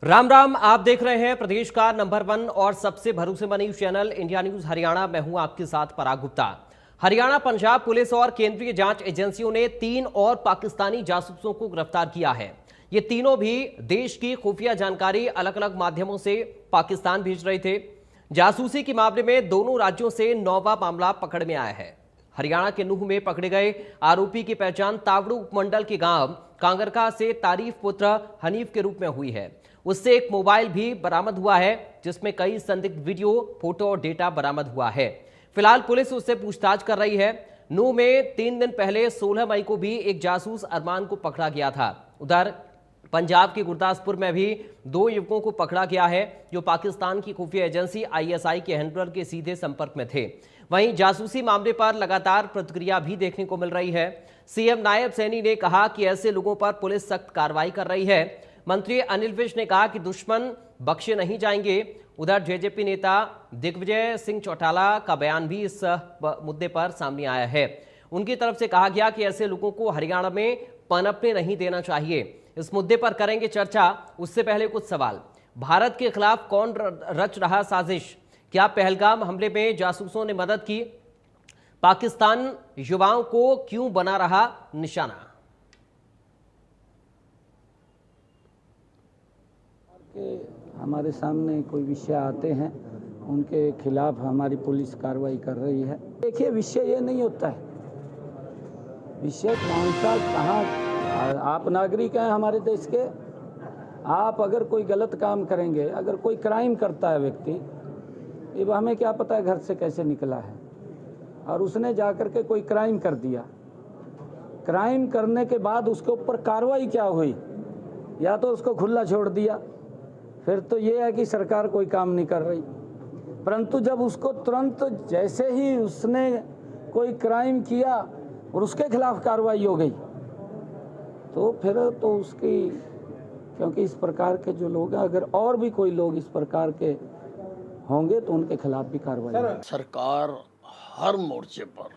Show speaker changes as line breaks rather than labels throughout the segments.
राम राम। आप देख रहे हैं प्रदेश का नंबर 1 और सबसे भरोसेमंद news channel India news Haryana. मैं हूं आपके साथ पराग गुप्ता। हरियाणा पंजाब पुलिस और केंद्रीय जांच एजेंसियों ने 3 और पाकिस्तानी जासूसों को गिरफ्तार किया है। ये तीनों भी देश की खुफिया जानकारी अलग अलग माध्यमों से पाकिस्तान भेज रहे थे। जासूसी के मामले में दोनों राज्यों से 9वां मामला पकड़ में आया है। हरियाणा के नूह में पकड़े गए आरोपी की पहचान तावड़ू उपमंडल के गांव कांगरका से तारीफ पुत्र हनीफ के रूप में हुई है। उससे एक मोबाइल भी बरामद हुआ है जिसमें कई संदिग्ध वीडियो, फोटो और डेटा बरामद हुआ है। फिलहाल पुलिस उससे पूछताछ कर रही है। नूह में 3 दिन पहले 16 मई को भी एक जासूस अरमान को पकड़ा गया था। उधर पंजाब के गुरदासपुर में भी 2 युवकों को पकड़ा गया है जो पाकिस्तान की खुफिया एजेंसी ISI के हैंडलर के सीधे संपर्क में थे। वहीं जासूसी मामले पर लगातार प्रतिक्रिया भी देखने को मिल रही है। सीएम नायब सैनी ने कहा कि ऐसे लोगों पर पुलिस सख्त कार्रवाई कर रही है। मंत्री अनिल विज ने कहा कि दुश्मन बख्शे नहीं जाएंगे। उधर जेजेपी नेता दिग्विजय सिंह चौटाला का बयान भी इस मुद्दे पर सामने आया है। उनकी तरफ से कहा गया कि ऐसे लोगों को हरियाणा में पनपने नहीं देना चाहिए। इस मुद्दे पर करेंगे चर्चा। उससे पहले कुछ सवाल। भारत के खिलाफ कौन रच रहा साजिश? क्या पहलगाम हमले में जासूसों ने मदद की? पाकिस्तान युवाओं को क्यों बना रहा निशाना?
हमारे सामने कोई विषय आते हैं, उनके खिलाफ हमारी पुलिस कार्रवाई कर रही है। देखिए, विषय ये नहीं होता है। विषय कौन सा, कहाँ? आप नागरिक हैं हमारे देश के। आप अगर कोई गलत काम करेंगे, अगर कोई क्राइम करता है व्यक्ति, ये हमें क्या पता है घर से कैसे निकला है, और उसने जाकर के कोई क्राइम कर दिया। क्राइम करने के बाद उसके ऊपर कार्रवाई क्या हुई? या तो उसको खुला छोड़ दिया, फिर तो ये है कि सरकार कोई काम नहीं कर रही। परंतु जब उसको तुरंत जैसे ही उसने कोई क्राइम किया और उसके खिलाफ कार्रवाई हो गई, तो फिर तो उसकी, क्योंकि इस प्रकार के जो लोग हैं, अगर और भी कोई लोग इस प्रकार के होंगे तो उनके खिलाफ भी कार्रवाई।
सरकार हर मोर्चे पर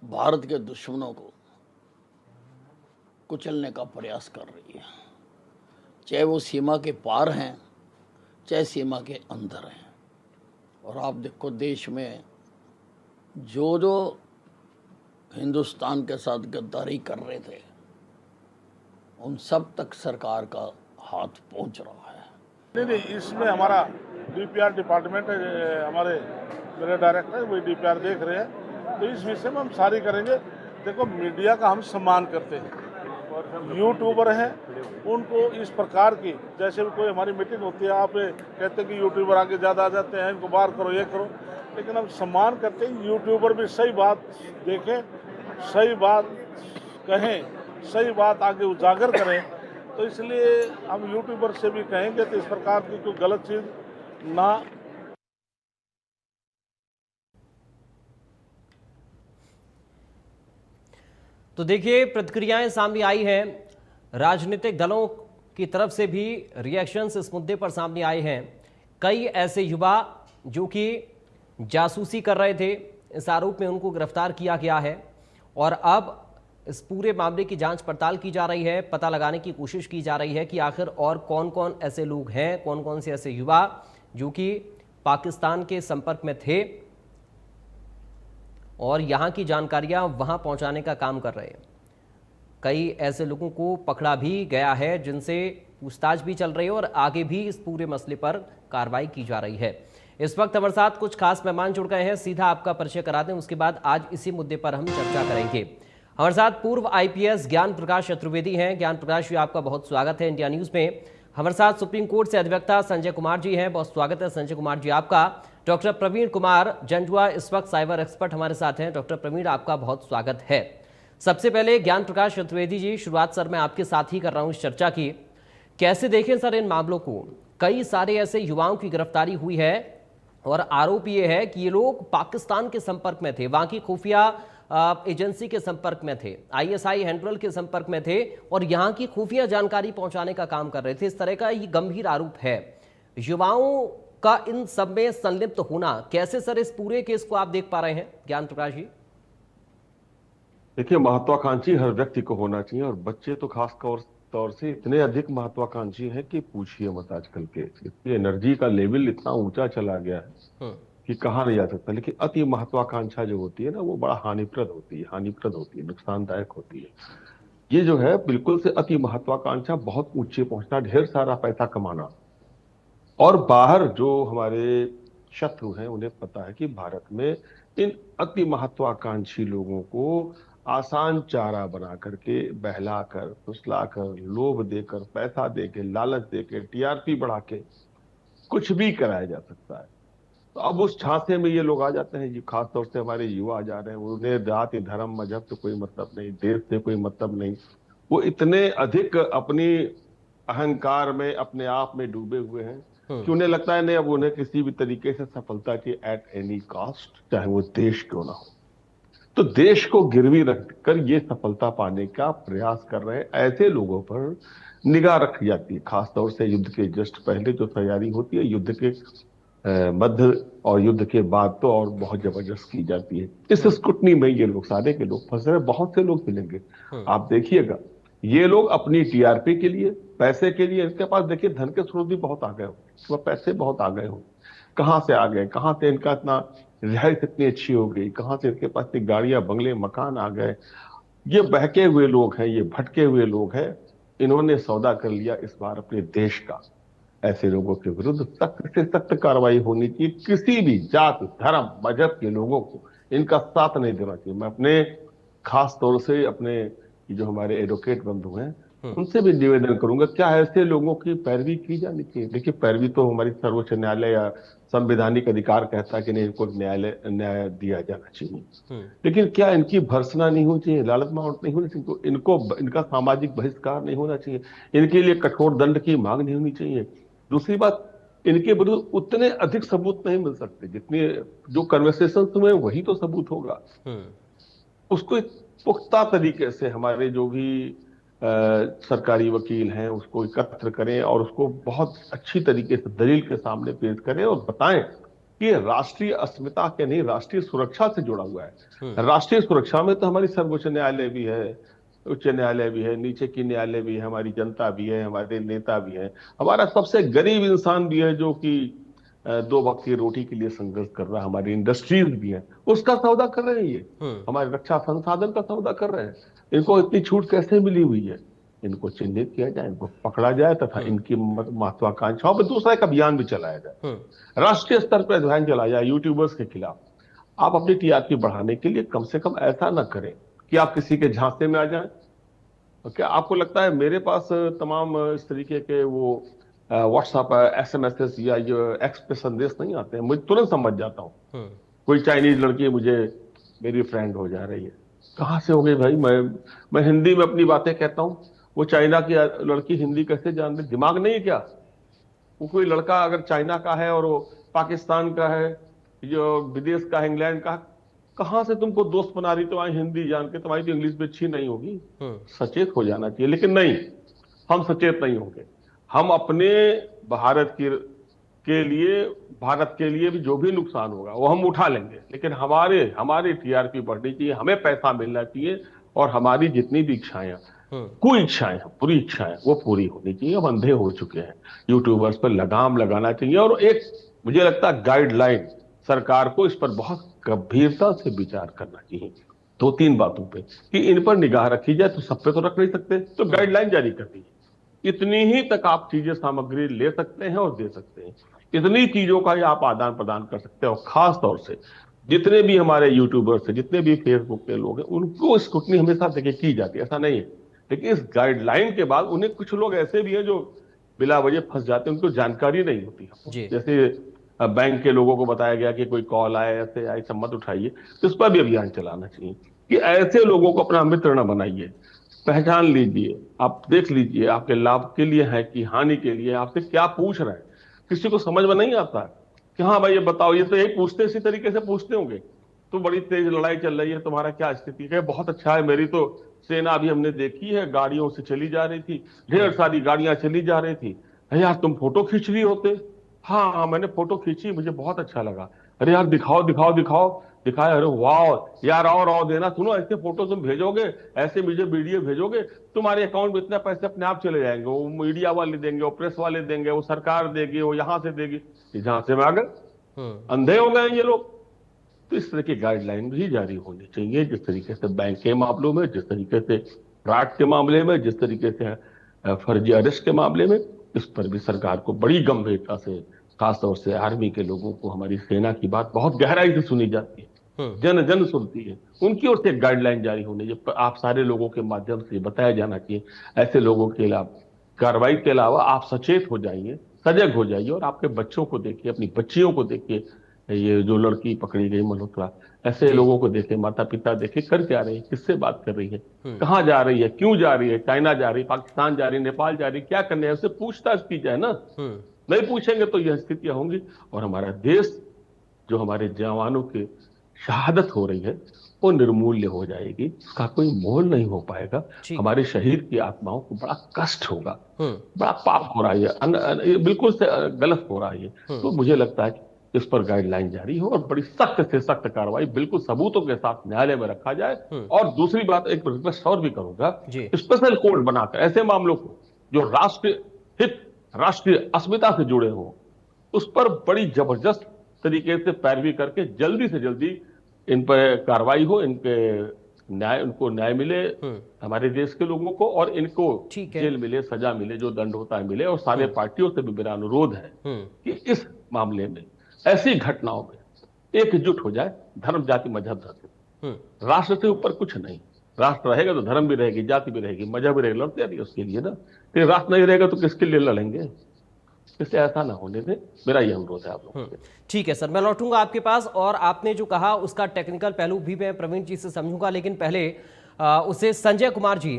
भारत के दुश्मनों को कुचलने का प्रयास कर रही है, चाहे वो सीमा के पार हैं, चाहे सीमा के अंदर हैं। और आप देखो, देश में जो जो हिंदुस्तान के साथ गद्दारी कर रहे थे, उन सब तक सरकार का हाथ पहुंच रहा है।
नहीं, इसमें हमारा DPR डिपार्टमेंट है, हमारे मेरे डायरेक्टर वही DPR देख रहे हैं, तो इस विषय में हम सारी करेंगे। देखो, मीडिया का हम सम्मान करते हैं। यूट्यूबर हैं, उनको इस प्रकार की, जैसे भी कोई हमारी मीटिंग होती है, आप कहते हैं कि यूट्यूबर आगे ज़्यादा आ जाते हैं, इनको बाहर करो, ये करो, लेकिन हम सम्मान करते हैं। यूट्यूबर भी सही बात देखें, सही बात कहें, सही बात आगे उजागर करें। तो इसलिए हम यूट्यूबर से भी कहेंगे तो इस प्रकार की कोई गलत चीज़ ना।
तो देखिए, प्रतिक्रियाएं सामने आई हैं। राजनीतिक दलों की तरफ से भी रिएक्शंस इस मुद्दे पर सामने आए हैं। कई ऐसे युवा जो कि जासूसी कर रहे थे, इस आरोप में उनको गिरफ्तार किया गया है और अब इस पूरे मामले की जांच पड़ताल की जा रही है। पता लगाने की कोशिश की जा रही है कि आखिर और कौन कौन ऐसे लोग हैं, कौन कौन से ऐसे युवा जो कि पाकिस्तान के संपर्क में थे और यहाँ की जानकारियाँ वहाँ पहुँचाने का काम कर रहे हैं। कई ऐसे लोगों को पकड़ा भी गया है जिनसे पूछताछ भी चल रही है और आगे भी इस पूरे मसले पर कार्रवाई की जा रही है। इस वक्त हमारे साथ कुछ खास मेहमान जुड़ गए हैं। सीधा आपका परिचय करा दें, उसके बाद आज इसी मुद्दे पर हम चर्चा करेंगे। हमारे साथ पूर्व IPS ज्ञान प्रकाश चतुर्वेदी हैं। ज्ञान प्रकाश जी, आपका बहुत स्वागत है इंडिया न्यूज़ में। हमारे साथ सुप्रीम कोर्ट से अधिवक्ता संजय कुमार जी हैं। बहुत स्वागत है संजय कुमार जी आपका। डॉक्टर प्रवीण कुमार जंजुआ इस वक्त साइबर एक्सपर्ट हमारे साथ हैं। डॉक्टर प्रवीण, आपका बहुत स्वागत है। सबसे पहले ज्ञान प्रकाश चतुर्वेदी जी, शुरुआत सर मैं आपके साथ ही कर रहा हूं इस चर्चा की। कैसे देखें सर इन मामलों को? कई सारे ऐसे युवाओं की गिरफ्तारी हुई है और आरोप ये है कि ये लोग पाकिस्तान के संपर्क में थे, वहां की खुफिया एजेंसी के संपर्क में थे, ISI हैंडलर के संपर्क में थे और यहाँ की खुफिया जानकारी पहुंचाने का काम कर रहे थे। इस तरह का ये गंभीर आरोप है। युवाओं का इन सब में संलिप्त होना, कैसे सर इस पूरे केस को आप देख पा रहे हैं ज्ञान प्रकाश जी?
देखिए, महत्वाकांक्षी हर व्यक्ति को होना चाहिए और बच्चे तो खासतौर तौर से इतने अधिक महत्वाकांक्षी हैं कि पूछिए मत। आजकल के इसकी एनर्जी का लेवल इतना ऊंचा चला गया है कि कहा नहीं जा सकता। लेकिन अति महत्वाकांक्षा जो होती है ना, वो बड़ा हानिप्रद होती है, नुकसानदायक होती है। ये जो है बिल्कुल से अति महत्वाकांक्षा, बहुत ऊंचे पहुंचना, ढेर सारा पैसा कमाना। और बाहर जो हमारे शत्रु हैं उन्हें पता है कि भारत में इन अति महत्वाकांक्षी लोगों को आसान चारा बना करके, बहलाकर, फुसलाकर, लोभ देकर, पैसा देके, लालच देके, टीआरपी बढ़ा के कुछ भी कराया जा सकता है। तो अब उस झांसे में ये लोग आ जाते हैं जी। खासतौर से हमारे युवा आ जा रहे हैं, उन्हें जाति धर्म मजहब से कोई मतलब नहीं, देश से कोई मतलब नहीं। वो इतने अधिक अपनी अहंकार में, अपने आप में डूबे हुए हैं कि उन्हें लगता है नहीं, अब उन्हें किसी भी तरीके से सफलता की एट एनी कॉस्ट, चाहे वो देश क्यों ना हो। तो देश को गिरवी रखकर ये सफलता पाने का प्रयास कर रहे हैं, ऐसे लोगों पर निगाह रखी जाती है। खासतौर से युद्ध के जस्ट पहले जो तैयारी होती है, युद्ध के मध्य और युद्ध के बाद तो और बहुत जबरदस्त की जाती है। इस स्क्रूटनी में ये लोग, सारे के लोग फंसे हैं। बहुत से लोग मिलेंगे, आप देखिएगा। ये लोग अपनी टीआरपी के लिए, पैसे के लिए, इनके पास देखिए धन के स्रोत भी बहुत आ गए हो, वह पैसे बहुत आ गए हो। कहाँ से आ गए, कहाँ से इनका इतना रिहाइश इतनी अच्छी हो गई, कहाँ से इनके पास गाड़ियां, बंगले, मकान आ गए। ये बहके हुए लोग हैं, ये भटके हुए लोग हैं। इन्होंने सौदा कर लिया इस बार अपने देश का। ऐसे लोगों के विरुद्ध सख्त से सख्त कार्रवाई होनी चाहिए। किसी भी जात, धर्म, मजहब के लोगों को इनका साथ नहीं देना चाहिए। मैं अपने खास तौर से अपने जो हमारे एडवोकेट बंधु हैं उनसे भी निवेदन करूंगा, क्या ऐसे लोगों की पैरवी की जानी चाहिए। देखिए, पैरवी तो हमारी सर्वोच्च न्यायालय या संवैधानिक अधिकार कहता है कि नहीं, इनको न्याय दिया जाना चाहिए। लेकिन क्या इनकी भर्सना नहीं होनी चाहिए, लालच माउंट नहीं होनी चाहिए, इनको इनका सामाजिक बहिष्कार नहीं होना चाहिए, इनके लिए कठोर दंड की मांग नहीं होनी चाहिए। दूसरी बात, इनके विरुद्ध उतने अधिक सबूत नहीं मिल सकते जितने जो कन्वर्सेशन हुए वही तो सबूत होगा। उसको एक पुख्ता तरीके से हमारे जो भी सरकारी वकील हैं उसको एकत्र करें और उसको बहुत अच्छी तरीके से दलील के सामने पेश करें और बताएं कि राष्ट्रीय अस्मिता के नहीं, राष्ट्रीय सुरक्षा से जुड़ा हुआ है। राष्ट्रीय सुरक्षा में तो हमारी सर्वोच्च न्यायालय भी है, उच्च न्यायालय भी है, नीचे की न्यायालय भी है, हमारी जनता भी है, हमारे नेता भी है, हमारा सबसे गरीब इंसान भी है जो कि 2 वक्त की रोटी के लिए संघर्ष कर रहा है, हमारी इंडस्ट्रीज भी है, उसका सौदा कर रहे हैं ये, हमारे रक्षा संसाधन का सौदा कर रहे हैं। इनको इतनी छूट कैसे मिली हुई है? इनको चिन्हित किया जाए, इनको पकड़ा जाए तथा इनकी महत्वाकांक्षाओं पर दूसरा एक अभियान भी चलाया जाए, राष्ट्रीय स्तर पर अभियान चलाया जाए यूट्यूबर्स के खिलाफ। आप अपनी टीआरपी बढ़ाने के लिए कम से कम ऐसा ना करें कि आप किसी के झांसे में आ जाएं। क्या आपको लगता है मेरे पास तमाम इस तरीके के वो व्हाट्सएप, SMS या एक्स पे संदेश नहीं आते हैं? मुझे तुरंत समझ जाता हूँ कोई चाइनीज लड़की मुझे मेरी फ्रेंड हो जा रही है। कहाँ से हो गई भाई? मैं हिंदी में अपनी बातें कहता हूँ, वो चाइना की लड़की हिंदी कैसे जान रही? दिमाग नहीं है क्या? वो कोई लड़का अगर चाइना का है और वो पाकिस्तान का है, जो विदेश का है, इंग्लैंड का, कहाँ से तुमको दोस्त बना रही? तुम्हारी हिंदी जान के, तुम्हारी तो इंग्लिश भी अच्छी नहीं होगी। सचेत हो जाना चाहिए। लेकिन नहीं, हम सचेत नहीं होंगे। हम अपने भारत के लिए भी जो भी नुकसान होगा वो हम उठा लेंगे, लेकिन हमारी टीआरपी बढ़नी चाहिए, हमें पैसा मिलना चाहिए और हमारी जितनी भी इच्छाएं, कोई इच्छाएं, पूरी इच्छाएं, वो पूरी होनी चाहिए। हम अंधे हो चुके हैं। यूट्यूबर्स पर लगाम लगाना चाहिए और एक मुझे लगता है गाइडलाइन, सरकार को इस पर बहुत गंभीरता से विचार करना चाहिए 2-3 बातों पे कि इन पर निगाह रखी जाए। तो सब पे तो रख नहीं सकते, तो गाइडलाइन जारी कर दीजिए। इतनी ही तक आप चीजें, सामग्री ले सकते हैं और दे सकते हैं, इतनी चीजों का ही आप आदान प्रदान कर सकते हैं। और खास तौर से जितने भी हमारे यूट्यूबर्स हैं, जितने भी फेसबुक के लोग हैं, उनको स्क्रूटनी हमेशा देखिए की जाती है, ऐसा नहीं है। लेकिन इस गाइडलाइन के बाद उन्हें कुछ लोग ऐसे भी हैं जो बिला वजह फंस जाते हैं, उनको जानकारी नहीं होती। जैसे बैंक के लोगों को बताया गया कि कोई कॉल आए, ऐसे आए, सब मत उठाइए। तो इस पर भी अभियान चलाना चाहिए कि ऐसे लोगों को अपना मित्र न बनाइए। पहचान लीजिए, आप देख लीजिए आपके लाभ के लिए है कि हानि के लिए, आपसे क्या पूछ रहे हैं। किसी को समझ में नहीं आता कि हाँ भाई ये बताओ, ये तो यही पूछते, इसी तरीके से पूछते होंगे। तो बड़ी तेज लड़ाई चल रही है, तुम्हारा क्या स्थिति है? बहुत अच्छा है, मेरी तो सेना अभी हमने देखी है, गाड़ियों से चली जा रही थी, ढेर सारी गाड़ियां चली जा रही थी। यार तुम फोटो खींच रही होते? हाँ मैंने फोटो खींची, मुझे बहुत अच्छा लगा। अरे यार दिखाओ दिखाओ दिखाओ। दिखाया, अरे वाह यार, और देना, सुनो ऐसे फोटो तुम भेजोगे, ऐसे मुझे वीडियो भेजोगे, तुम्हारे अकाउंट में इतने पैसे अपने आप चले जाएंगे, वो मीडिया वाले देंगे, वो प्रेस वाले देंगे, वो सरकार देगी, वो यहाँ से देगी, जहां से मांगे। अंधे हो गए ये लोग। तो इस तरह की गाइडलाइन भी जारी होनी चाहिए, जिस तरीके से बैंक के मामलों में, जिस तरीके से फ्रॉड के मामले में, जिस तरीके से फर्जी अरेस्ट के मामले में, इस पर भी सरकार को बड़ी गंभीरता से, खासतौर से आर्मी के लोगों को, हमारी सेना की बात बहुत गहराई से सुनी जाती है, जन जन सुनती है, उनकी ओर से एक गाइडलाइन जारी होनी चाहिए। आप सारे लोगों के माध्यम से बताया जाना चाहिए, ऐसे लोगों के अलावा, कार्रवाई के अलावा आप सचेत हो जाइए, सजग हो जाइए, और आपके बच्चों को देखिए, अपनी बच्चियों को देखिए, ये जो लड़की पकड़ी गई मल्होत्रा, ऐसे लोगों को देखे, माता पिता देखे, कर क्या रही है, किससे बात कर रही है, कहाँ जा रही है, क्यों जा रही है, चाइना जा रही है, पाकिस्तान जा रही है, नेपाल जा रही है, क्या करने है, उससे पूछताछ की जाए ना। नहीं पूछेंगे तो यह स्थितियां होंगी, और हमारा देश, जो हमारे जवानों की शहादत हो रही है, वो निर्मूल्य हो जाएगी, उसका कोई मोल नहीं हो पाएगा। हमारे शहीद की आत्माओं को बड़ा कष्ट होगा, बड़ा पाप हो रहा है, ये बिल्कुल से गलत हो रहा है। तो मुझे लगता है कि इस पर गाइडलाइन जारी हो, और बड़ी सख्त से सख्त कार्रवाई बिल्कुल सबूतों के साथ न्यायालय में रखा जाए। और दूसरी बात, एक रिक्वेस्ट और भी करूंगा, स्पेशल कोर्ट बनाकर ऐसे मामलों को, जो राष्ट्रीय हित, राष्ट्रीय अस्मिता से जुड़े हों, उस पर बड़ी जबरदस्त तरीके से पैरवी करके जल्दी से जल्दी इन पर कार्रवाई हो, उनको न्याय मिले, हमारे देश के लोगों को, और इनको जेल मिले, सजा मिले, जो दंड होता है मिले। और सारे पार्टियों से भी मेरा अनुरोध है कि इस मामले में, ऐसी घटनाओं में एकजुट हो जाए, धर्म जाति मजहब धर्म, राष्ट्र से ऊपर कुछ नहीं। राष्ट्र रहेगा तो धर्म भी रहेगी, जाति भी रहेगी, मजहब भी रहेगा, लड़ते रहेंगे उसके लिए ना। लेकिन राष्ट्र नहीं रहेगा तो किसके लिए लड़ेंगे? इससे ऐसा ना होने दे, मेरा यह अनुरोध है आप लोगों से।
ठीक है सर, मैं लौटूंगा आपके पास, और आपने जो कहा उसका टेक्निकल पहलू भी मैं प्रवीण जी से समझूंगा, लेकिन पहले उसे संजय कुमार जी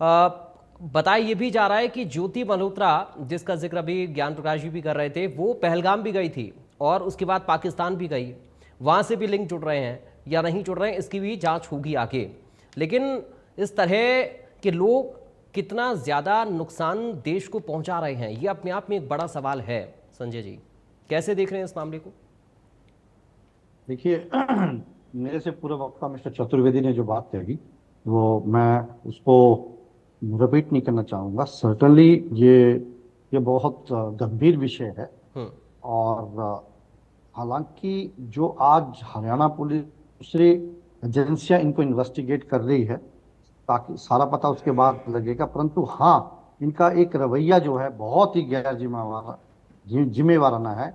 बताया, ये भी जा रहा है कि ज्योति मल्होत्रा, जिसका जिक्र अभी ज्ञान प्रकाश जी भी कर रहे थे, वो पहलगाम भी गई थी और उसके बाद पाकिस्तान भी गई, वहां से भी लिंक जुड़ रहे हैं या नहीं जुड़ रहे हैं, इसकी भी जांच होगी आगे। लेकिन इस तरह के लोग कितना ज्यादा नुकसान देश को पहुंचा रहे हैं, ये अपने आप में एक बड़ा सवाल है। संजय जी कैसे देख रहे हैं इस मामले को?
देखिए, मेरे से पूर्व वक्ता मिस्टर चतुर्वेदी ने जो बात कही, वो मैं उसको रिपीट नहीं करना चाहूँगा। सर्टनली ये बहुत गंभीर विषय है, और हालांकि जो आज हरियाणा पुलिस, दूसरी एजेंसियां इनको इन्वेस्टिगेट कर रही है, ताकि सारा पता उसके बाद लगेगा, परंतु हाँ, इनका एक रवैया जो है बहुत ही गैर जिम्मेवाराना है,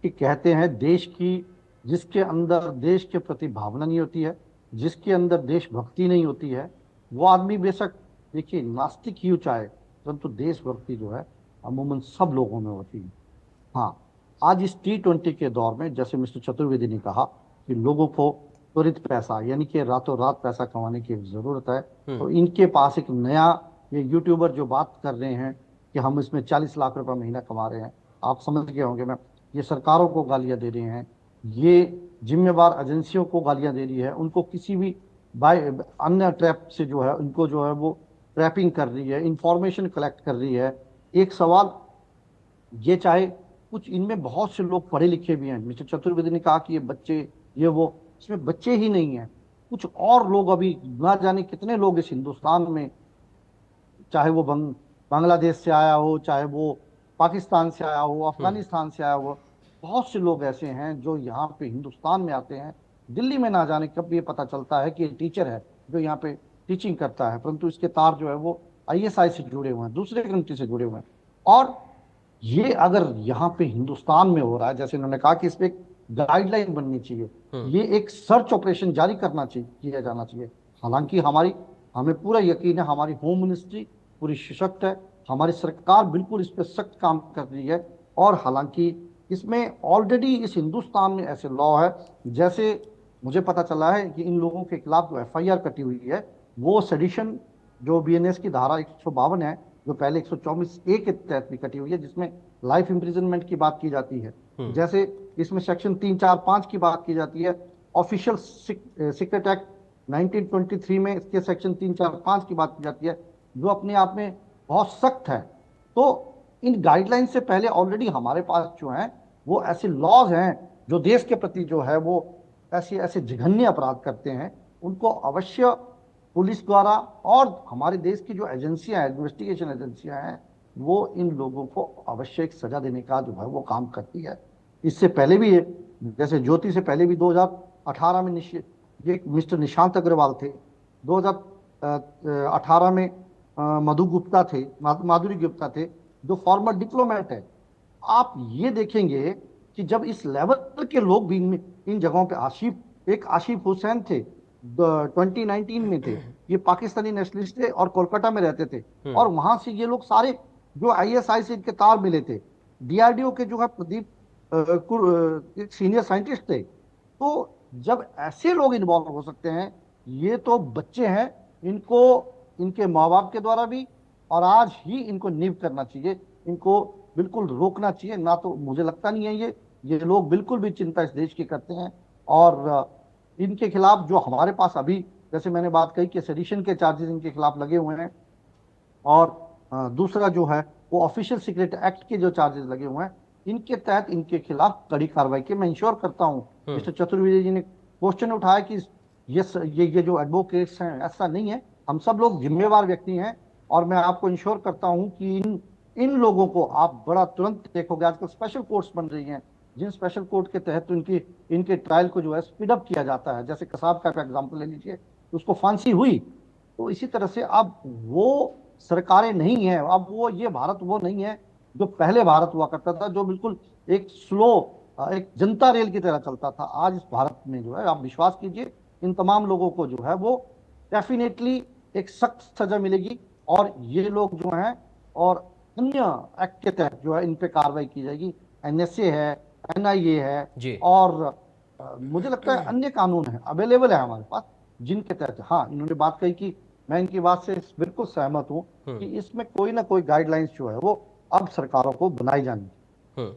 कि कहते हैं देश की, जिसके अंदर देश के प्रति भावना नहीं होती है, जिसके अंदर देशभक्ति नहीं होती है, वो आदमी बेशक, देखिए, नास्तिक ही चाहे, परंतु देशभक्ति जो है अमूमन सब लोगों में होती है। हाँ, आज इस T20 के दौर में, जैसे मिस्टर चतुर्वेदी ने कहा, कि लोगों को त्वरित पैसा, यानी कि रातों रात पैसा कमाने की जरूरत है, तो इनके पास एक नया, ये यूट्यूबर जो बात कर रहे हैं कि हम इसमें 40 लाख रुपए महीना कमा रहे हैं, आप समझ गए होंगे, मैं ये सरकारों को गालियां दे रहे हैं, ये जिम्मेवार एजेंसियों को गालियां दे रही है, उनको किसी भी अन्य ट्रैप से जो है, उनको जो है वो ट्रैपिंग कर रही है, इंफॉर्मेशन कलेक्ट कर रही है। एक सवाल ये, चाहे कुछ इनमें बहुत से लोग पढ़े लिखे भी हैं, मिस्टर चतुर्वेदी ने कहा कि ये बच्चे, ये वो, इसमें बच्चे ही नहीं हैं, कुछ और लोग, अभी ना जाने कितने लोग इस हिंदुस्तान में, चाहे वो बांग्लादेश से आया हो, चाहे वो पाकिस्तान से आया हो, अफगानिस्तान से आया हो, बहुत से लोग ऐसे हैं जो यहाँ पे हिंदुस्तान में आते हैं। दिल्ली में ना जाने कब ये पता चलता है कि टीचर है जो यहाँ पे टीचिंग करता है, परंतु इसके तार जो है वो ISI से जुड़े हुए हैं, दूसरे कंट्री से जुड़े हुए हैं। और ये अगर यहाँ पे हिंदुस्तान में हो रहा है, जैसे इन्होंने कहा कि इस पे एक गाइडलाइन बननी चाहिए, ये एक सर्च ऑपरेशन जारी किया जाना चाहिए। हालांकि हमें पूरा यकीन है, हमारी होम मिनिस्ट्री पूरी सशक्त है, हमारी सरकार बिल्कुल इस पे सख्त काम कर रही है, और हालांकि इसमें ऑलरेडी इस हिंदुस्तान में ऐसे लॉ है, जैसे मुझे पता चला है कि इन लोगों के खिलाफ जो FIR कटी हुई है, वो सेडिशन, जो BNS की धारा 152 है, जो पहले 124A के तहत भी कटी हुई है, जिसमें लाइफ इम्प्रिजनमेंट की बात की जाती है, जैसे इसमें सेक्शन 3, 4, 5 की बात की जाती है। ऑफिशियल सीक्रेट एक्ट 1923 में इसके सेक्शन 3, 4, 5 की बात की जाती है, जो अपने आप में बहुत सख्त है। तो इन गाइडलाइन से पहले ऑलरेडी हमारे पास जो है वो ऐसे लॉज हैं जो देश के प्रति जो है वो ऐसे ऐसे जघन्य अपराध करते हैं, उनको अवश्य पुलिस द्वारा और हमारे देश की जो एजेंसियां, इन्वेस्टिगेशन एजेंसियां हैं, वो इन लोगों को अवश्य एक सजा देने का जो है वो काम करती है। इससे पहले भी जैसे ज्योति से पहले भी 2018 में ये मिस्टर निशांत अग्रवाल थे, 2018 में मधु गुप्ता थे, माधुरी गुप्ता थे, जो फॉर्मर डिप्लोमेट है। आप ये देखेंगे कि जब इस लेवल के लोग भी इन जगहों पे आशिफ हुसैन थे, 2019 में थे, ये पाकिस्तानी नेशनलिस्ट थे और कोलकाता में रहते थे, और वहां से ये लोग सारे जो ISI से इनके तार मिले थे, DRDO के जो है प्रदीप सीनियर साइंटिस्ट थे। तो जब ऐसे लोग इन्वॉल्व हो सकते हैं, ये तो बच्चे हैं, इनको इनके माँ बाप के द्वारा भी और आज ही इनको निव करना चाहिए, इनको बिल्कुल रोकना चाहिए। ना तो मुझे लगता नहीं है ये लोग बिल्कुल भी चिंता इस देश की करते हैं, और इनके खिलाफ जो हमारे पास अभी, जैसे मैंने बात कही कि सेडिशन के चार्जेस इनके खिलाफ लगे हुए हैं, और दूसरा जो है वो ऑफिशियल सीक्रेट एक्ट के जो चार्जेस लगे हुए हैं, इनके तहत इनके खिलाफ कड़ी कार्रवाई की मैं इंश्योर करता हूं। मिस्टर चतुर्वेदी जी ने क्वेश्चन उठाया कि ये जो एडवोकेट्स हैं, ऐसा नहीं है, हम सब लोग जिम्मेवार व्यक्ति हैं, और मैं आपको इंश्योर करता हूं कि इन लोगों को आप बड़ा तुरंत देखोगे। आजकल स्पेशल कोर्ट्स बन रही हैं, जिन स्पेशल कोर्ट के तहत इनके ट्रायल को जो है स्पीड अप किया जाता है। जैसे कसाब का एग्जाम्पल ले लीजिए, उसको फांसी हुई, तो इसी तरह से अब वो सरकारें नहीं है, अब वो ये भारत वो नहीं है जो पहले भारत हुआ करता था, जो बिल्कुल एक स्लो, एक जनता रेल की तरह चलता था। आज इस भारत में जो है, आप विश्वास कीजिए, इन तमाम लोगों को जो है वो डेफिनेटली एक सख्त सजा मिलेगी, और ये लोग जो हैं और अन्य एक्ट के तहत जो है इन पे कार्रवाई की जाएगी। NSA है, NIA है, और मुझे लगता है अन्य कानून है, अवेलेबल है हमारे पास, जिनके तहत, हाँ, इन्होंने बात कही कि मैं इनकी बात से बिल्कुल सहमत हूं कि इसमें कोई ना कोई गाइडलाइंस जो है वो अब सरकारों को बनाई जानी चाहिए।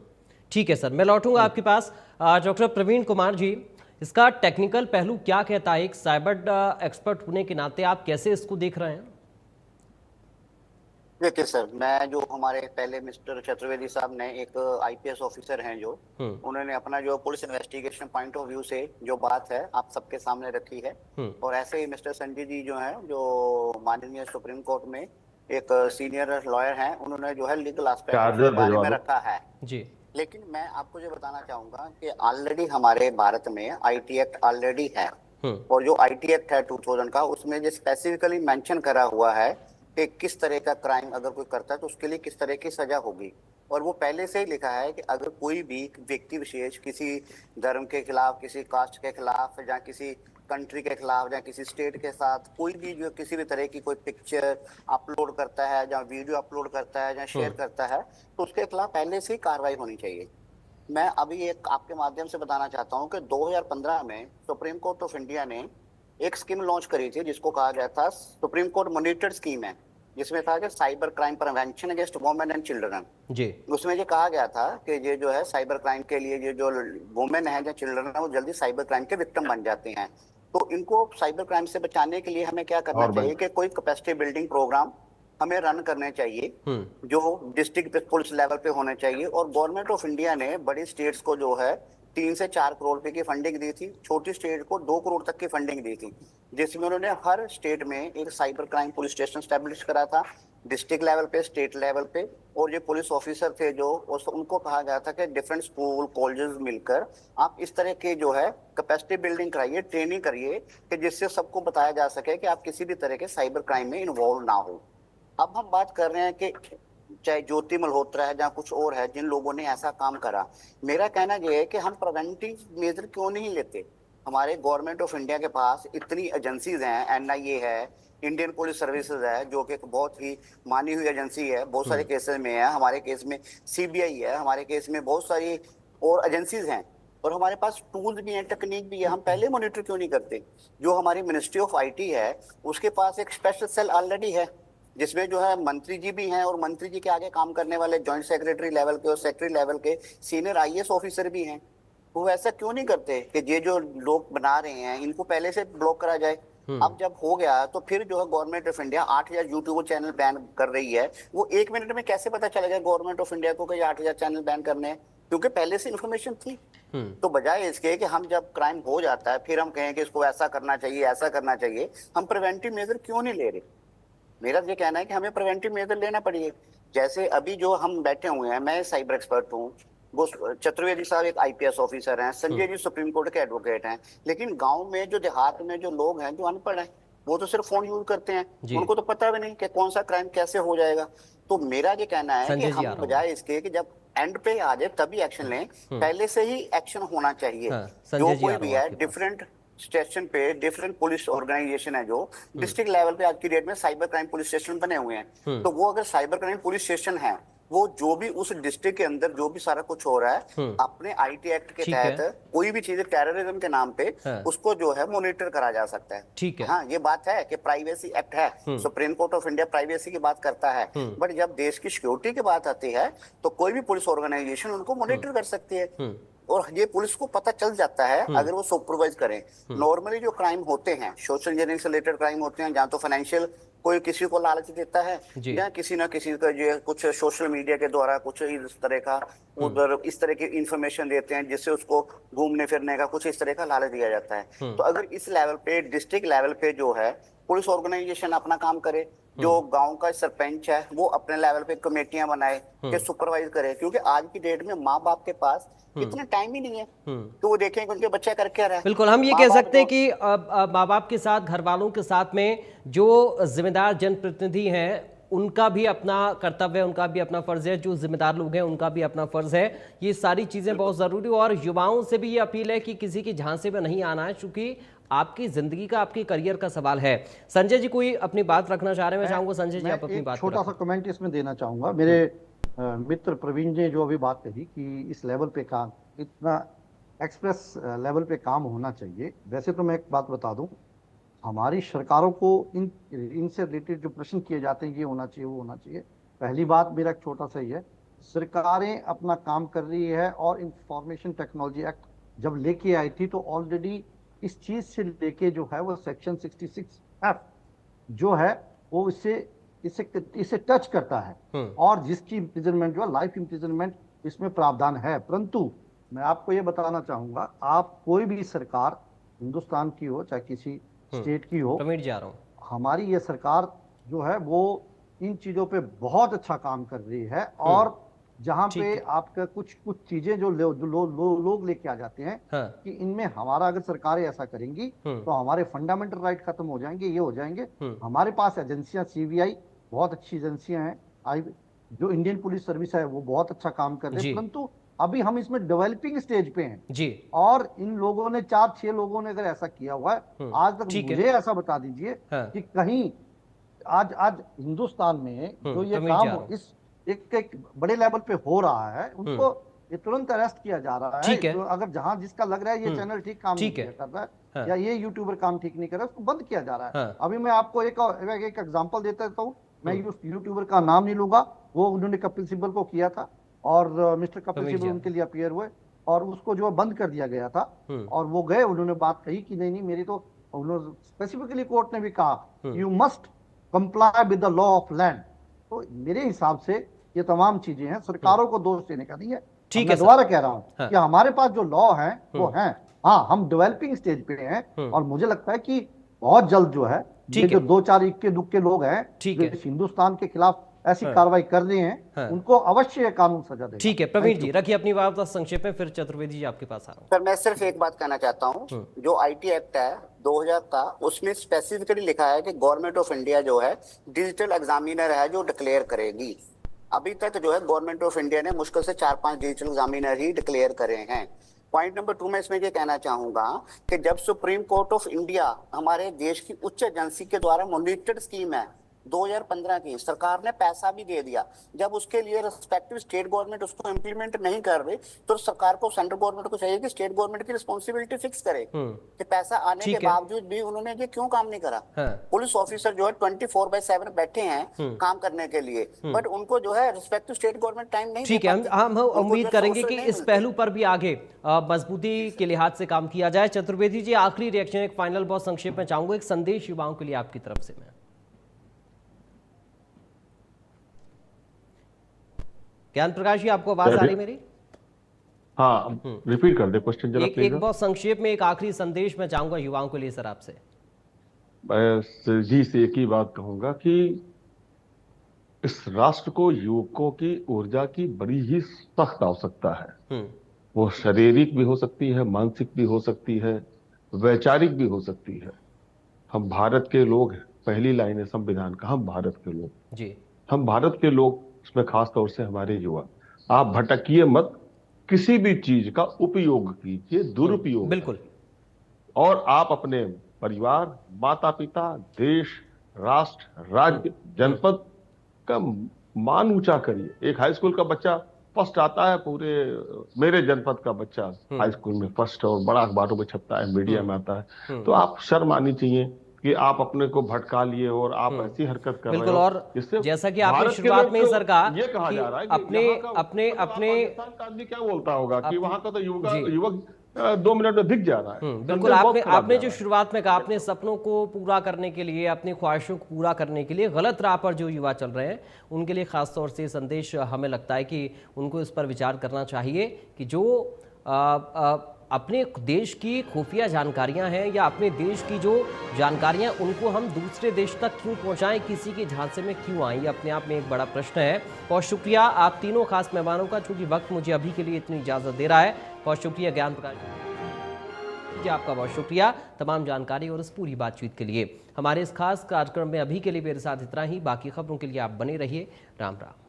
ठीक है सर, मैं लौटूंगा आपके पास। डॉक्टर प्रवीण कुमार जी, इसका टेक्निकल पहलू क्या कहता है? एक साइबर एक्सपर्ट होने के नाते आप कैसे इसको देख रहे हैं?
देखिए सर, मैं जो हमारे पहले मिस्टर चतुर्वेदी साहब ने, एक IPS ऑफिसर हैं जो, उन्होंने अपना जो police investigation point of view से जो बात है आप सबके सामने रखी है, और ऐसे ही मिस्टर संजय जी जो हैं, जो माननीय सुप्रीम कोर्ट में एक सीनियर लॉयर हैं, उन्होंने जो है लीगल एस्पेक्ट के बारे में रखा है जी। लेकिन मैं आपको ये बताना चाहूंगा कि ऑलरेडी हमारे भारत में IT एक्ट ऑलरेडी है, और जो IT एक्ट है 2000 का, उसमें जो स्पेसिफिकली मेंशन करा हुआ है कि किस तरह का क्राइम अगर कोई करता है तो उसके लिए किस तरह की सजा होगी। और वो पहले से ही लिखा है कि अगर कोई भी व्यक्ति विशेष किसी धर्म के खिलाफ, किसी कास्ट के खिलाफ, या किसी कंट्री के खिलाफ, या किसी स्टेट के साथ कोई भी जो किसी भी तरह की कोई पिक्चर अपलोड करता है, या वीडियो अपलोड करता है, या शेयर करता है, तो उसके खिलाफ पहले से ही कार्रवाई होनी चाहिए। मैं अभी एक आपके माध्यम से बताना चाहता हूँ कि 2015 में सुप्रीम कोर्ट ऑफ इंडिया ने एक स्कीम लॉन्च करी थी, जिसको कहा गया था सुप्रीम कोर्ट मॉनिटर्ड स्कीम है, जिसमें था कि cyber crime prevention against women and children जी। उसमें ये कहा गया था कि ये जो है साइबर क्राइम के लिए, ये जो वुमेन है या चिल्ड्रन है, वो जल्दी साइबर क्राइम के विक्टिम बन जाते हैं। तो इनको साइबर क्राइम से बचाने के लिए हमें क्या करना चाहिए कि कोई कैपेसिटी बिल्डिंग प्रोग्राम हमें रन करने चाहिए, जो डिस्ट्रिक्ट पुलिस लेवल पे होने चाहिए। और गवर्नमेंट ऑफ इंडिया ने बड़ी स्टेट्स को जो है 3 से 4 करोड़ रुपए की फंडिंग दी थी, छोटी स्टेट को 2 करोड़ तक की फंडिंग दी थी, जिसमें उन्होंने हर स्टेट में एक cyber crime police station establish करा था, डिस्ट्रिक्ट लेवल पे, स्टेट लेवल पे। और ये पुलिस ऑफिसर थे जो, उनको कहा गया था कि डिफरेंट स्कूल कॉलेजेस मिलकर आप इस तरह के जो है कैपेसिटी बिल्डिंग कराइए, ट्रेनिंग करिए, कि जिससे सबको बताया जा सके कि आप किसी भी तरह के साइबर क्राइम में इन्वॉल्व ना हो। अब हम बात कर रहे हैं कि चाहे ज्योति मल्होत्रा है या कुछ और है, जिन लोगों ने ऐसा काम करा, मेरा कहना यह है कि हम प्रिवेंटिव मेजर क्यों नहीं लेते। हमारे गवर्नमेंट ऑफ इंडिया के पास इतनी एजेंसीज हैं, NIA है, इंडियन पुलिस सर्विसेज है, जो कि एक बहुत ही मानी हुई एजेंसी है, बहुत सारे केसेस में है, हमारे केस में CBI है, हमारे केस में बहुत सारी और एजेंसीज हैं, और हमारे पास टूल्स भी हैं, टेक्निक भी है। हम पहले मॉनिटर क्यों नहीं करते? जो हमारी मिनिस्ट्री ऑफ IT है, उसके पास एक स्पेशल सेल ऑलरेडी है, जिसमें जो है मंत्री जी भी हैं, और मंत्री जी के आगे काम करने वाले जॉइंट सेक्रेटरी लेवल के और सेक्रेटरी लेवल के सीनियर IAS ऑफिसर भी हैं। वो ऐसा क्यों नहीं करते कि ये जो लोग बना रहे हैं इनको पहले से ब्लॉक करा जाए? अब जब हो गया तो फिर जो है government of India 8000 YouTube channel ban कर रही है। वो 1 मिनट में कैसे पता चलेगा गवर्नमेंट ऑफ इंडिया को कि 8000 चैनल बैन करने हैं? क्योंकि पहले से इन्फॉर्मेशन थी। तो बजाय इसके कि हम जब क्राइम हो जाता है फिर हम कहें कि इसको ऐसा करना चाहिए, ऐसा करना चाहिए, हम प्रिवेंटिव मेजर क्यों नहीं ले रहे? मेरा ये कहना है कि हमें प्रिवेंटिव मेजर लेना पड़ेगा। जैसे अभी जो हम बैठे हुए हैं, मैं साइबर एक्सपर्ट हूँ, वो चतुर्वेदी साहब एक आईपीएस ऑफिसर हैं, संजय जी सुप्रीम कोर्ट के एडवोकेट हैं, लेकिन गांव में जो देहात में जो लोग हैं जो अनपढ़ हैं वो तो सिर्फ फोन यूज करते हैं, उनको तो पता भी नहीं कि कौन सा क्राइम कैसे हो जाएगा। तो मेरा ये कहना है कि
संजय जी, आ
हम
रहा हूं।
बजाय इसके कि जब एंड पे आ जाए तभी एक्शन लें, पहले से ही एक्शन होना चाहिए।
हाँ,
जो
संजय जी, आ
कोई
रहा
भी
हूं
है
आपके पास।
डिफरेंट स्टेशन पे डिफरेंट पुलिस ऑर्गेनाइजेशन है, जो डिस्ट्रिक्ट लेवल पे आज की डेट में साइबर क्राइम पुलिस स्टेशन बने हुए हैं। तो वो अगर साइबर क्राइम पुलिस स्टेशन है, वो जो भी उस डिस्ट्रिक्ट के अंदर जो भी सारा कुछ हो रहा है अपने आईटी एक्ट के
ठीक है।
तहत कोई भी चीज टेररिज्म के नाम पे
हाँ।
उसको जो है मॉनिटर करा जा सकता है।
ठीक है।
हाँ, ये बात है कि प्राइवेसी एक्ट है, supreme court of India privacy की बात करता है, बट जब देश की सिक्योरिटी की बात आती है तो कोई भी पुलिस ऑर्गेनाइजेशन उनको मॉनिटर कर सकती है। और ये पुलिस को पता चल जाता है अगर वो सुपरवाइज करें। नॉर्मली जो क्राइम होते हैं, सोशल इंजीनियरिंग से रिलेटेड क्राइम होते हैं, जहाँ तो फाइनेंशियल कोई किसी को लालच देता है,
जी।
या किसी ना किसी का जो कुछ सोशल मीडिया के द्वारा कुछ इस तरह का उधर इस तरह की इंफॉर्मेशन देते हैं जिससे उसको घूमने फिरने का कुछ इस तरह का लालच दिया जाता है। तो अगर इस लेवल पे डिस्ट्रिक्ट लेवल पे जो है पुलिस ऑर्गेनाइजेशन अपना काम करे, जो गांव का सरपंच है वो अपने लेवल पे कमेटियां बनाए कि सुपरवाइज करे, क्योंकि आज की डेट में माँ बाप के पास इतना टाइम ही नहीं है तो वो देखें कि उनके बच्चे कर क्या रहा है।
बिल्कुल, हम ये
माँ
कह
बाप
सकते हैं
जो-
कि माँ बाप के साथ, घर वालों के साथ में जो जिम्मेदार जनप्रतिनिधि हैं उनका भी अपना कर्तव्य है, उनका भी अपना फर्ज है, जो जिम्मेदार लोग हैं उनका भी अपना फर्ज है। ये सारी चीजें बहुत जरूरी, और युवाओं से भी ये अपील है कि किसी की झांसे में नहीं आना है, क्योंकि आपकी जिंदगी का, आपकी करियर का सवाल है। संजय जी कोई अपनी बात रखना चाह रहे हैं? मैं चाहूंगा संजय जी आप अपनी बात
छोटा सा कमेंट इसमें देना चाहूंगा। मेरे मित्र प्रवीण ने जो अभी बात कही कि इस लेवल पे काम, इतना एक्सप्रेस लेवल पे काम होना चाहिए। वैसे तो मैं एक बात बता दूं, हमारी सरकारों को इनसे रिलेटेड जो प्रश्न किए जाते हैं, ये होना चाहिए, वो होना चाहिए। पहली बात मेरा एक छोटा सा ही है, सरकारें अपना काम कर रही है, और इंफॉर्मेशन टेक्नोलॉजी एक्ट जब लेके आई थी तो ऑलरेडी इस चीज से लेके जो है वो सेक्शन 66F जो है वो इसे टच करता है, और जिसकी इम्प्रिजनमेंट जो है लाइफ इम्प्रिजनमेंट इसमें प्रावधान है। परंतु मैं आपको ये बताना चाहूंगा, आप कोई भी सरकार हिंदुस्तान की हो चाहे किसी स्टेट की हो,
प्रवीण जी आ रहा हूँ।
हमारी ये सरकार जो है वो इन चीजों पे बहुत अच्छा काम कर रही है। और जहां
ठीक
पे
है।
आपका कुछ चीजें जो लोग लेके आ जाते हैं
हाँ।
कि इनमें हमारा, अगर सरकारें ऐसा करेंगी तो हमारे फंडामेंटल राइट खत्म हो जाएंगे, ये हो जाएंगे। हमारे पास एजेंसियां, सीबीआई बहुत अच्छी एजेंसियां हैं, जो इंडियन पुलिस सर्विस है वो बहुत अच्छा काम कर रहे
जी।
हैं, परंतु अभी हम इसमें डेवलपिंग स्टेज पे हैं।
जी।
और इन लोगों ने 4-6 लोगों ने अगर ऐसा किया हुआ है, आज तक
ठीक है।
मुझे ऐसा बता दीजिए
हाँ।
कि कहीं आज हिंदुस्तान में जो ये
प्रवीण जी आ रहा हूं।
काम एक बड़े लेवल पे हो रहा है, उनको ये तुरंत अरेस्ट किया जा रहा है।
ठीक है।
तो अगर जहां जिसका लग रहा है ये चैनल ठीक काम नहीं
ठीक है।
कर रहा है,
हाँ।
या ये यूट्यूबर काम ठीक नहीं कर रहा है, उसको बंद किया जा रहा है।
हाँ।
अभी मैं आपको एक एग्जांपल देता हूँ, मैं यूट्यूबर का नाम नहीं लूंगा, वो उन्होंने कपिल सिब्बल को किया था, और मिस्टर कपिल
प्रवीण जी
सिब्बल उनके लिए अपीयर हुए, और उसको जो है बंद कर दिया गया था। और वो गए, उन्होंने बात कही कि नहीं मेरी तो, उन्होंने स्पेसिफिकली कोर्ट ने भी कहा you must comply with the law of land. तो मेरे हिसाब से ये तमाम चीजें हैं, सरकारों को दोष देने का नहीं है।
ठीक
मैं
है सर।
दोबारा कह रहा हूँ
हाँ।
कि हमारे पास जो लॉ है वो है, हाँ हम डेवलपिंग स्टेज पे हैं, और मुझे लगता है कि बहुत जल्द जो है ये
ठीक
जो
है।
2-4 इक्के दुक्के लोग हैं
ठीक
जो
है।
इस हिंदुस्तान के खिलाफ ऐसी
हाँ।
कार्रवाई कर रहे हैं,
हाँ।
उनको अवश्य ये कानून सजा देगा।
ठीक है प्रवीण
Thank
जी,
you.
रखिए अपनी बात संक्षेप में, फिर चतुर्वेदी जी आपके पास आ रहा हूँ।
सर मैं सिर्फ एक बात कहना चाहता हूँ, जो आईटी एक्ट है 2000 का, उसमें स्पेसिफिकली लिखा है कि गवर्नमेंट ऑफ इंडिया जो है डिजिटल एग्जामिनर है जो डिक्लेयर करेगी। अभी तक जो है गवर्नमेंट ऑफ इंडिया ने मुश्किल से 4-5 डिजिटल एग्जामिनर ही डिक्लेयर करे हैं। पॉइंट नंबर 2 में इसमें ये कहना चाहूंगा कि जब सुप्रीम कोर्ट ऑफ इंडिया हमारे देश की उच्च एजेंसी के द्वारा मॉनिटर्ड स्कीम है 2015 की, सरकार ने पैसा भी दे दिया, जब उसके लिए रिस्पेक्टिव स्टेट गवर्नमेंट उसको इम्प्लीमेंट नहीं कर रही, तो सरकार को, सेंट्रल गवर्नमेंट को चाहिए कि स्टेट गवर्नमेंट की रिस्पॉन्सिबिलिटी फिक्स करे कि पैसा आने
ठीक
के
है।
बावजूद भी उन्होंने ये क्यों काम नहीं करा।
हाँ।
पुलिस ऑफिसर जो है 24/7 बैठे हैं काम करने के लिए, बट उनको जो है रिस्पेक्टिव स्टेट गवर्नमेंट टाइम नहीं
ठीक
दे
है,
पाती।
हम
उनको
उम्मीद
जो
करेंगे
सोर्सेज
कि
नहीं
इस
मिलते।
पहलू पर भी आगे मजबूती के लिहाज से काम किया जाए। चतुर्वेदी जी, आखिरी रिएक्शन, एक फाइनल बहुत संक्षेप में चाहूंगा, एक संदेश युवाओं के लिए आपकी तरफ से। मैं ज्ञान प्रकाश जी, आपको आवाज आ रही मेरी?
हाँ, रिपीट कर दे क्वेश्चन जरा
एक
प्लीज।
बहुत संक्षेप में एक आखिरी संदेश मैं चाहूंगा युवाओं के लिए सर आपसे।
मैं जी से एक ही बात कहूंगा कि इस राष्ट्र को युवकों की ऊर्जा की बड़ी ही सख्त आवश्यकता है। वो शारीरिक भी हो सकती है, मानसिक भी हो सकती है, वैचारिक भी हो सकती है। हम भारत के लोग हैं, पहली लाइन है संविधान का, हम भारत के लोग
जी।
हम भारत के लोग, उसमें खास तौर से हमारे युवा। आप भटकिए मत, किसी भी चीज का उपयोग कीजिए, दुरुपयोग
बिल्कुल।
और आप अपने परिवार, माता पिता, देश, राष्ट्र, राज्य, जनपद का मान ऊंचा करिए। एक हाई स्कूल का बच्चा फर्स्ट आता है, पूरे मेरे जनपद का बच्चा हाई स्कूल में फर्स्ट, और बड़ा अखबारों में छपता है, मीडिया में आता है, तो आप शर्म आनी चाहिए कि आप अपने को भटका लिए और आप ऐसी हरकत कर रहे हो।
बिल्कुल। और
इससे
जैसा कि आपने
भारत के
शुरुआत
लोग
में ही
को
सर कहा
ये कहा
कि
जा रहा है कि
अपने
यहाँ का
अपने
मतलब
अपने
पाकिस्तान का आदमी क्या बोलता होगा कि वहां का तो
जी।
युवक 2 मिनट में दिख जा रहा है।
बिल्कुल।
संदेश बहुत खराब
आपने
जा
जो
रहा है।
शुरुआत में कहा, अपने सपनों को पूरा करने के लिए, अपनी ख्वाहिशों को पूरा करने के लिए गलत राह पर जो युवा चल रहे हैं, उनके लिए खास तौर से संदेश हमें लगता है कि उनको इस पर विचार करना चाहिए कि जो अपने देश की खुफिया जानकारियां हैं या अपने देश की जो जानकारियां, उनको हम दूसरे देश तक क्यों पहुंचाएं, किसी के झांसे में क्यों आए, ये अपने आप में एक बड़ा प्रश्न है। बहुत शुक्रिया आप तीनों खास मेहमानों का, चूंकि वक्त मुझे अभी के लिए इतनी इजाज़त दे रहा है। बहुत शुक्रिया ज्ञान प्रकाश जी, आपका बहुत शुक्रिया तमाम जानकारी और इस पूरी बातचीत के लिए। हमारे इस खास कार्यक्रम में अभी के लिए मेरे साथ इतना ही। बाकी खबरों के लिए आप बने रहिए। राम राम।